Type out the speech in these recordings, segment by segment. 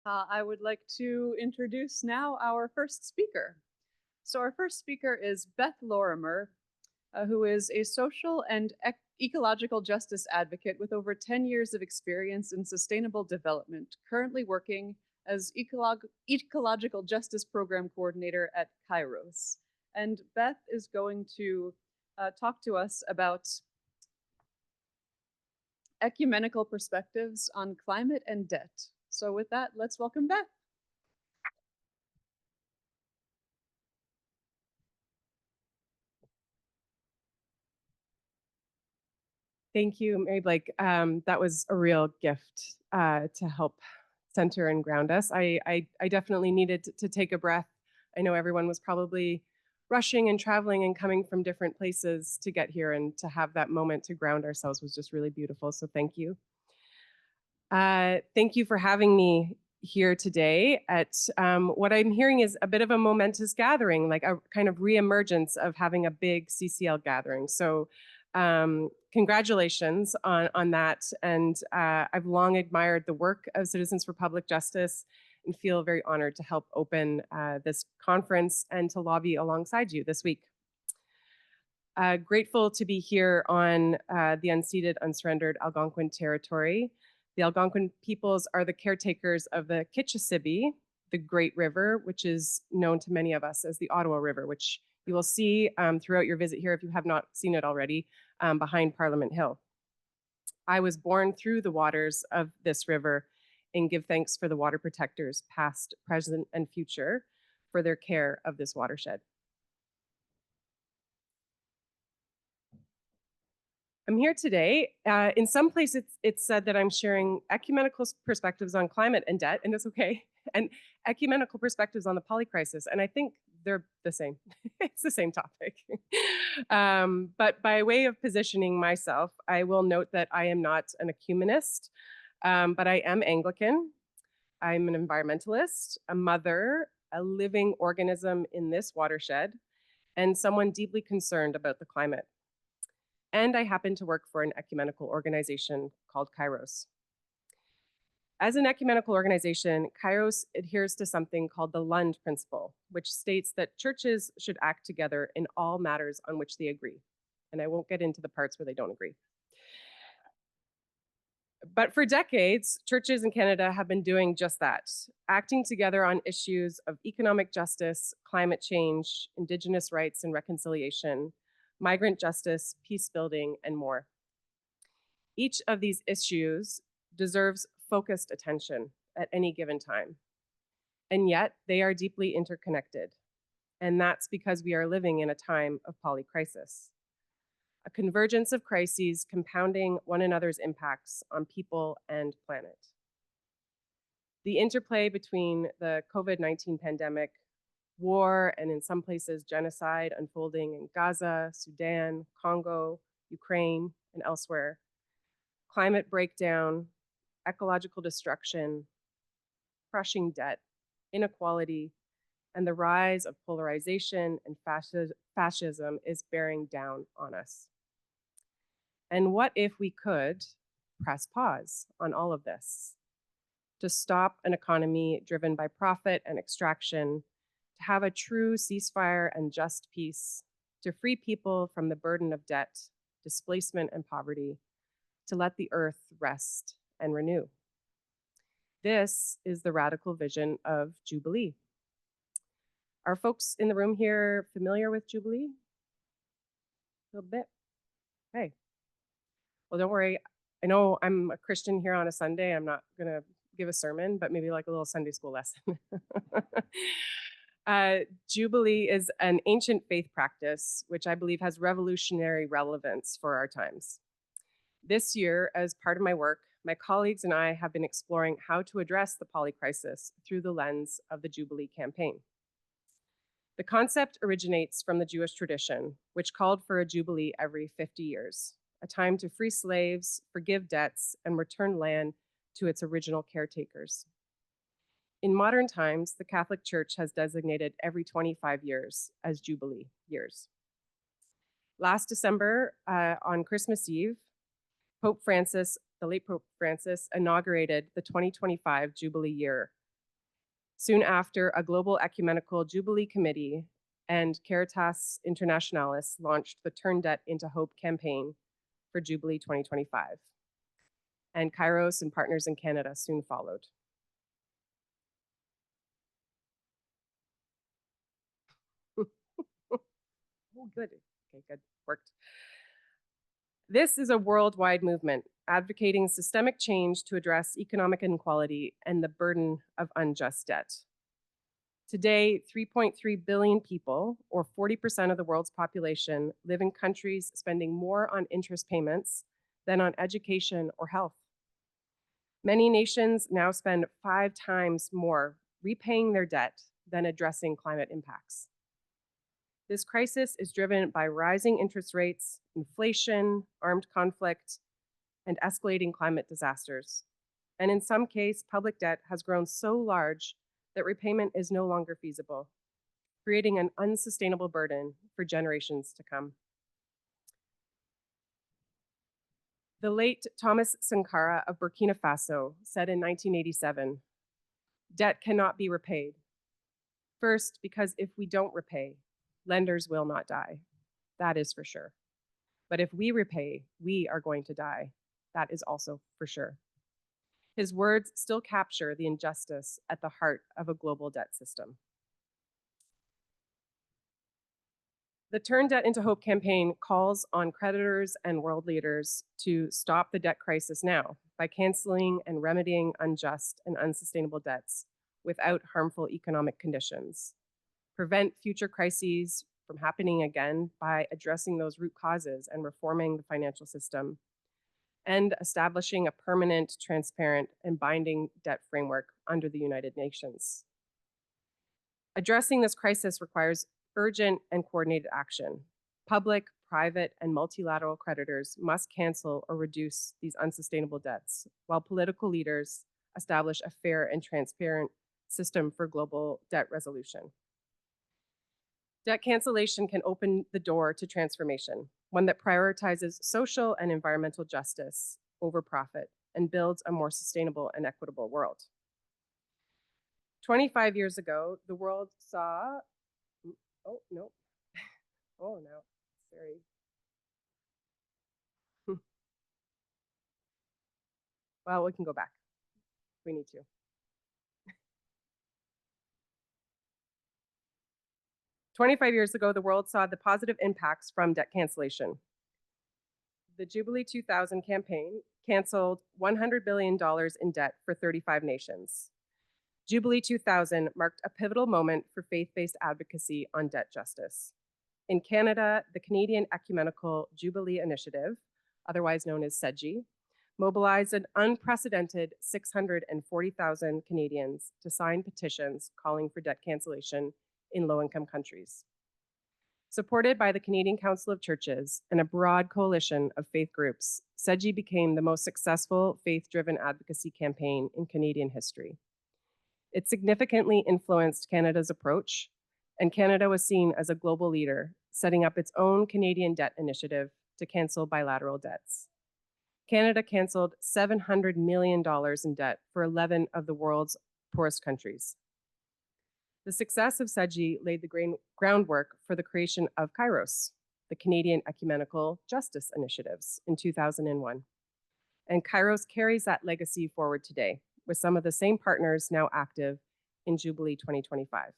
I would like to introduce now our first speaker. So our first speaker is Beth Lorimer, who is a social and ecological justice advocate with over 10 years of experience in sustainable development, currently working as Ecological Justice Program Coordinator at KAIROS. And Beth is going to talk to us about ecumenical perspectives on climate and debt. So with that, let's welcome Beth. Thank you, Mary Blake. That was a real gift to help center and ground us. I definitely needed to take a breath. I know everyone was probably rushing and traveling and coming from different places to get here, and to have that moment to ground ourselves was just really beautiful. So thank you. Thank you for having me here today at what I'm hearing is a bit of a momentous gathering, like a kind of reemergence of having a big CCL gathering. So congratulations on that. And I've long admired the work of Citizens for Public Justice and feel very honored to help open this conference and to lobby alongside you this week. Grateful to be here on the unceded, unsurrendered Algonquin territory. The Algonquin peoples are the caretakers of the Kitchissippi, the Great River, which is known to many of us as the Ottawa River, which you will see throughout your visit here if you have not seen it already, behind Parliament Hill. I was born through the waters of this river and give thanks for the water protectors, past, present, and future, for their care of this watershed. I'm here today. In some places, it's said that I'm sharing ecumenical perspectives on climate and debt, and it's okay, and ecumenical perspectives on the polycrisis, and I think they're the same. It's the same topic. But by way of positioning myself, I will note that I am not an ecumenist, but I am Anglican. I'm an environmentalist, a mother, a living organism in this watershed, and someone deeply concerned about the climate. And I happen to work for an ecumenical organization called KAIROS. As an ecumenical organization, KAIROS adheres to something called the Lund principle, which states that churches should act together in all matters on which they agree. And I won't get into the parts where they don't agree. But for decades, churches in Canada have been doing just that, acting together on issues of economic justice, climate change, Indigenous rights and reconciliation, migrant justice, peace building, and more. Each of these issues deserves focused attention at any given time. And yet they are deeply interconnected. And that's because we are living in a time of polycrisis, a convergence of crises compounding one another's impacts on people and planet. The interplay between the COVID-19 pandemic, war, and in some places genocide unfolding in Gaza, Sudan, Congo, Ukraine, and elsewhere, climate breakdown, ecological destruction, crushing debt, inequality, and the rise of polarization and fascism is bearing down on us. And what if we could press pause on all of this, to stop an economy driven by profit and extraction, to have a true ceasefire and just peace, to free people from the burden of debt, displacement, and poverty, to let the earth rest and renew. This is the radical vision of Jubilee. Are folks in the room here familiar with Jubilee? A little bit? Okay. Well, don't worry. I know I'm a Christian here on a Sunday. I'm not gonna give a sermon, but maybe like a little Sunday school lesson. Jubilee is an ancient faith practice, which I believe has revolutionary relevance for our times. This year, as part of my work, my colleagues and I have been exploring how to address the polycrisis through the lens of the Jubilee campaign. The concept originates from the Jewish tradition, which called for a Jubilee every 50 years, a time to free slaves, forgive debts, and return land to its original caretakers. In modern times, the Catholic Church has designated every 25 years as Jubilee years. Last December, on Christmas Eve, Pope Francis, the late Pope Francis, inaugurated the 2025 Jubilee year Soon after, a global ecumenical Jubilee committee and Caritas Internationalis launched the Turn Debt into Hope campaign for Jubilee 2025. And KAIROS and Partners in Canada soon followed. Oh, good. Okay, good. Worked. This is a worldwide movement advocating systemic change to address economic inequality and the burden of unjust debt. Today, 3.3 billion people, or 40% of the world's population, live in countries spending more on interest payments than on education or health. Many nations now spend 5 times more repaying their debt than addressing climate impacts. This crisis is driven by rising interest rates, inflation, armed conflict, and escalating climate disasters. And in some cases, public debt has grown so large that repayment is no longer feasible, creating an unsustainable burden for generations to come. The late Thomas Sankara of Burkina Faso said in 1987, "Debt cannot be repaid. First, because if we don't repay, lenders will not die. That is for sure. But if we repay, we are going to die. That is also for sure." His words still capture the injustice at the heart of a global debt system. The Turn Debt into Hope campaign calls on creditors and world leaders to stop the debt crisis now by canceling and remedying unjust and unsustainable debts without harmful economic conditions, prevent future crises from happening again by addressing those root causes and reforming the financial system, and establishing a permanent, transparent, and binding debt framework under the United Nations. Addressing this crisis requires urgent and coordinated action. Public, private, and multilateral creditors must cancel or reduce these unsustainable debts, while political leaders establish a fair and transparent system for global debt resolution. Debt cancellation can open the door to transformation, one that prioritizes social and environmental justice over profit and builds a more sustainable and equitable world. 25 years ago, the world saw, oh, no, oh, no, sorry. Well, we can go back if we need to. 25 years ago, the world saw the positive impacts from debt cancellation. The Jubilee 2000 campaign canceled $100 billion in debt for 35 nations. Jubilee 2000 marked a pivotal moment for faith-based advocacy on debt justice. In Canada, the Canadian Ecumenical Jubilee Initiative, otherwise known as CEGI, mobilized an unprecedented 640,000 Canadians to sign petitions calling for debt cancellation in low-income countries. Supported by the Canadian Council of Churches and a broad coalition of faith groups, CEGI became the most successful faith-driven advocacy campaign in Canadian history. It significantly influenced Canada's approach, and Canada was seen as a global leader, setting up its own Canadian debt initiative to cancel bilateral debts. Canada canceled $700 million in debt for 11 of the world's poorest countries. The success of CEGI laid the groundwork for the creation of KAIROS, the Canadian Ecumenical Justice Initiatives, in 2001. And KAIROS carries that legacy forward today, with some of the same partners now active in Jubilee 2025.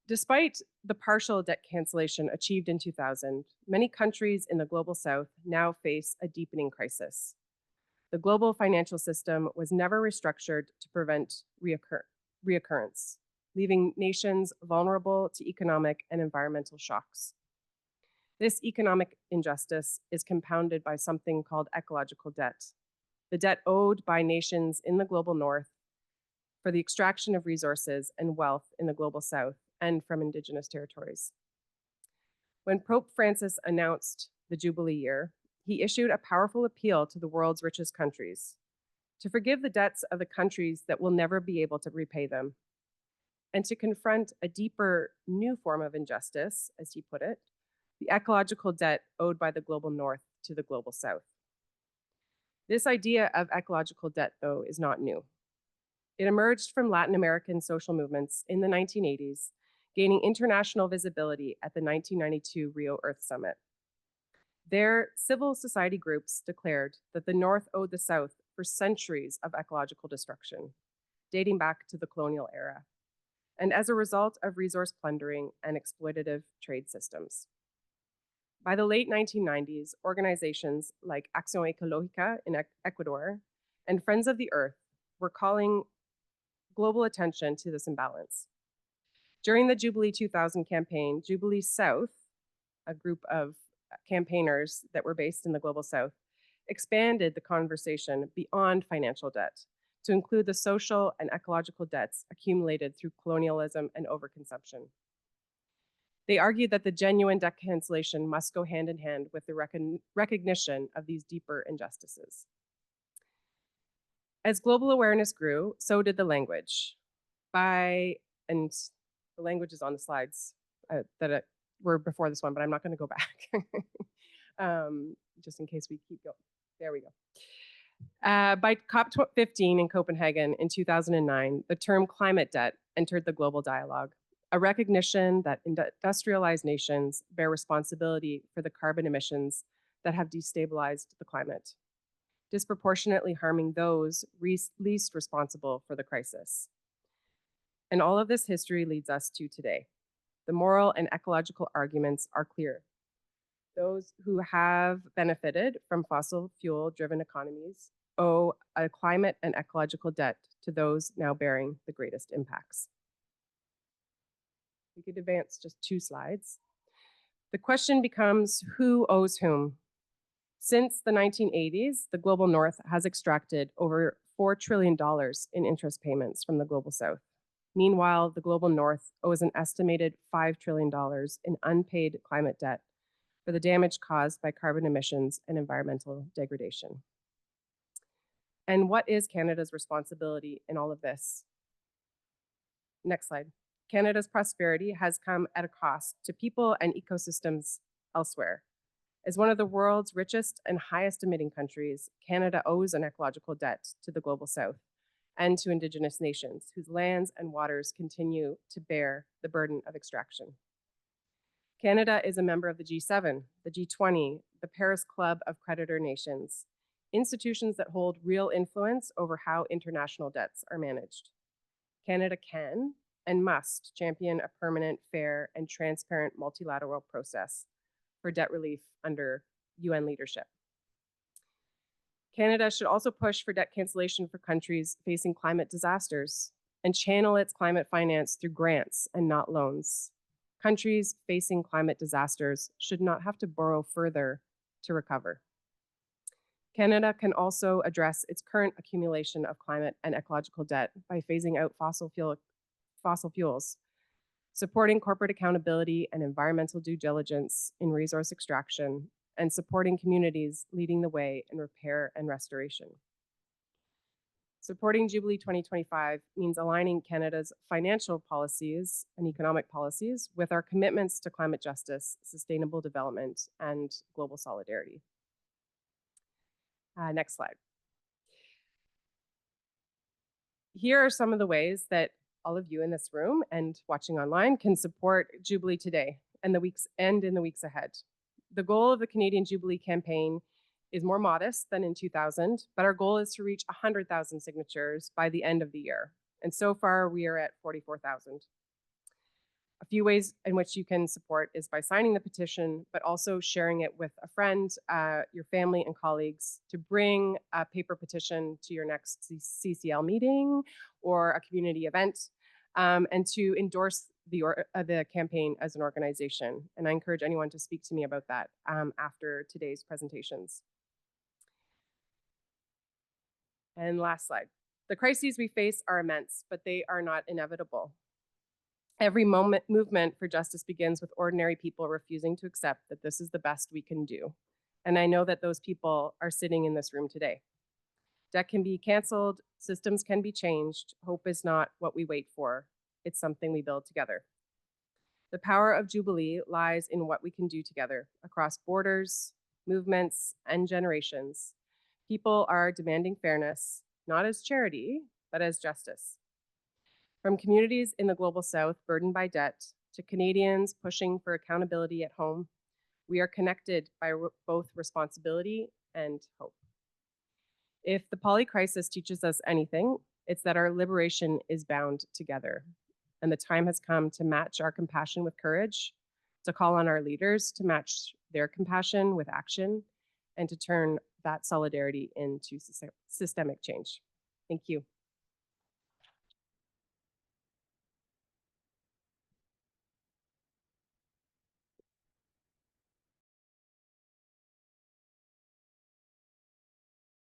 Despite the partial debt cancellation achieved in 2000, many countries in the Global South now face a deepening crisis. The global financial system was never restructured to prevent reoccurrence, leaving nations vulnerable to economic and environmental shocks. This economic injustice is compounded by something called ecological debt, the debt owed by nations in the global north for the extraction of resources and wealth in the global south and from Indigenous territories. When Pope Francis announced the Jubilee year, he issued a powerful appeal to the world's richest countries to forgive the debts of the countries that will never be able to repay them, and to confront a deeper new form of injustice, as he put it, the ecological debt owed by the global north to the global south. This idea of ecological debt, though, is not new. It emerged from Latin American social movements in the 1980s, gaining international visibility at the 1992 Rio Earth Summit. There, civil society groups declared that the North owed the South for centuries of ecological destruction, dating back to the colonial era, and as a result of resource plundering and exploitative trade systems. By the late 1990s, organizations like Acción Ecológica in Ecuador and Friends of the Earth were calling global attention to this imbalance. During the Jubilee 2000 campaign, Jubilee South, a group of campaigners that were based in the Global South, expanded the conversation beyond financial debt to include the social and ecological debts accumulated through colonialism and overconsumption. They argued that the genuine debt cancellation must go hand in hand with the recognition of these deeper injustices. As global awareness grew, so did the language. And the language is on the slides that were before this one, but I'm not going to go back, just in case we keep going. There we go. By COP15 in Copenhagen in 2009, the term climate debt entered the global dialogue, a recognition that industrialized nations bear responsibility for the carbon emissions that have destabilized the climate, disproportionately harming those least responsible for the crisis. And all of this history leads us to today. The moral and ecological arguments are clear. Those who have benefited from fossil fuel-driven economies owe a climate and ecological debt to those now bearing the greatest impacts. We could advance just 2 slides. The question becomes, who owes whom? Since the 1980s, the Global North has extracted over $4 trillion in interest payments from the Global South. Meanwhile, the Global North owes an estimated $5 trillion in unpaid climate debt for the damage caused by carbon emissions and environmental degradation. And what is Canada's responsibility in all of this? Next slide. Canada's prosperity has come at a cost to people and ecosystems elsewhere. As one of the world's richest and highest emitting countries, Canada owes an ecological debt to the Global South and to Indigenous nations whose lands and waters continue to bear the burden of extraction. Canada is a member of the G7, the G20, the Paris Club of Creditor Nations, institutions that hold real influence over how international debts are managed. Canada can and must champion a permanent, fair, and transparent multilateral process for debt relief under UN leadership. Canada should also push for debt cancellation for countries facing climate disasters and channel its climate finance through grants and not loans. Countries facing climate disasters should not have to borrow further to recover. Canada can also address its current accumulation of climate and ecological debt by phasing out fossil fuels, supporting corporate accountability and environmental due diligence in resource extraction, and supporting communities leading the way in repair and restoration. Supporting Jubilee 2025 means aligning Canada's financial policies and economic policies with our commitments to climate justice, sustainable development, and global solidarity. Next slide. Here are some of the ways that all of you in this room and watching online can support Jubilee today and in the weeks ahead. The goal of the Canadian Jubilee campaign is more modest than in 2000, but our goal is to reach 100,000 signatures by the end of the year. And so far we are at 44,000. A few ways in which you can support is by signing the petition, but also sharing it with a friend, your family and colleagues to bring a paper petition to your next CCL meeting or a community event, and to endorse the campaign as an organization. And I encourage anyone to speak to me about that after today's presentations. And last slide. The crises we face are immense, but they are not inevitable. Every movement for justice begins with ordinary people refusing to accept that this is the best we can do. And I know that those people are sitting in this room today. Debt can be canceled, systems can be changed. Hope is not what we wait for. It's something we build together. The power of Jubilee lies in what we can do together across borders, movements, and generations. People are demanding fairness, not as charity, but as justice. From communities in the Global South burdened by debt to Canadians pushing for accountability at home, we are connected by both responsibility and hope. If the poly crisis teaches us anything, it's that our liberation is bound together, and the time has come to match our compassion with courage, to call on our leaders to match their compassion with action, and to turn that solidarity into systemic change. Thank you.